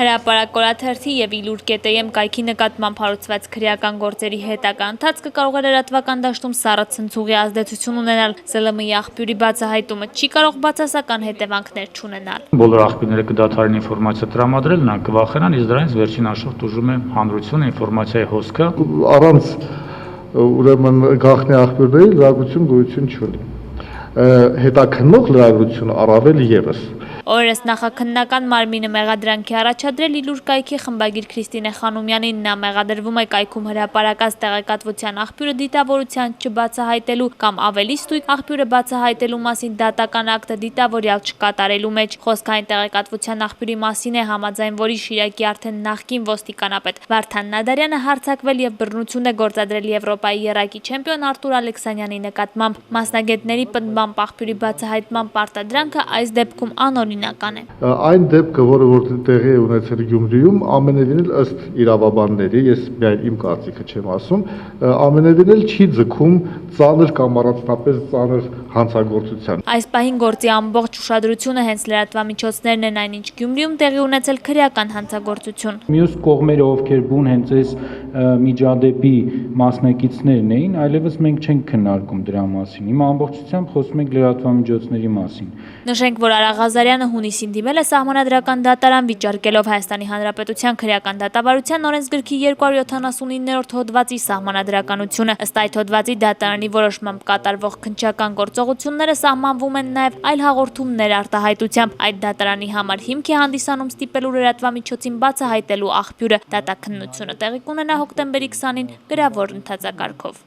Հրապարակորաթերթի և իլուր.am կայքի նկատմամբ հարուցված քրեական գործերի հետագա ընթացքը կարող է լրատվական դաշտում սառը ցնցուղի ազդեցություն ունենալ, ԶԼՄ-ի աղբյուրի բացահայտումը չի կարող բացասական հետևանքներ չունենալ։ Բոլոր աղբյուրները կդադարեն ինֆորմացիա տրամադրել, նրանք կվախենան, իսկ դրանից վերջին հաշվով տուժում է հանրությունը, ինֆորմացիայի հոսքը։ Առանց ուրեմն գաղտնի աղբյուրների լրագրություն գոյություն չունի։ Հետաքննող լրագրությունը առավել ևս։ Օրերս նախաքննական մարմինը մեղադրանքի առաջադրել իլուր կայքի խմբագիր Քրիստինե Խանոմյանին, նա մեղադրվում է կայքում հրապարակած տեղեկատվության աղբյուրը դիտավորության չբացահայտելու կամ ավելի ստույգ աղբյուրը բացահայտելու մասին դատական ակտը դիտավորյալ չկատարելու մեջ։ Խոսքը այն տեղեկատվության աղբյուրի մասին է, համաձայն որի Շիրակի արդեն նախկին ոստիկանապետ Վարդան Նադարյանը հարձակվել և բռնություն է գործադրել Եվրոպայի եռակի չեմպիոն Արտուր Ալեքսանյանի նկատմամբ։ Մասնագետների պնդմամբ աղբյուրի բացահայտման պարտադրանքը այս դեպքում անօրինական է։ Այն դեպքը, որը տեղի է ունեցել Գյումրիում, ամենևին էլ ըստ իրավաբանների, ես միայն իմ կարծիքը չեմ ասում, ամենևին էլ չի ձգում ծանր կամ առանձնապես ծանր հանցագործության։ Այս պահին գործի ամբողջ ուշադրությունը հենց լրատվամիջոցներն են, այնինչ Գյումրիում տեղի ունեցել քրեական հանցագործություն։ Մյուս կողմերը, ովքեր բուն հենց այս միջադեպի մասնակիցներն էին, այլևս մենք չենք քննարկում դրա մասին։ Հիմա ամբողջությամբ խոսում ենք լրատվամիջոցների մասին։ Նշենք, որ Արա Ղազարյանը հունիսին դիմել է Սահմանադրական դատարան, վիճարկելով Հայաստանի Հանրապետության քրեական դատավարության օրենսգրքի 279-րդ հոդվածի սահմանադրականությունը։ Ըստ այդ հոդվածի դատարանի որոշմամբ կատարվող քննչական գործողությունները սահմանվում են նաև այլ հաղորդումներ արտահայտությամբ։ Այդ դատարանի համար հիմք է հանդիսանում ստիպելու լրատվամիջոցին բացահայտելու աղբյուրը։ Դատաքննությունը տեղի կունենա հոկտեմբերի 20-ին գրավոր ընթացակարգով։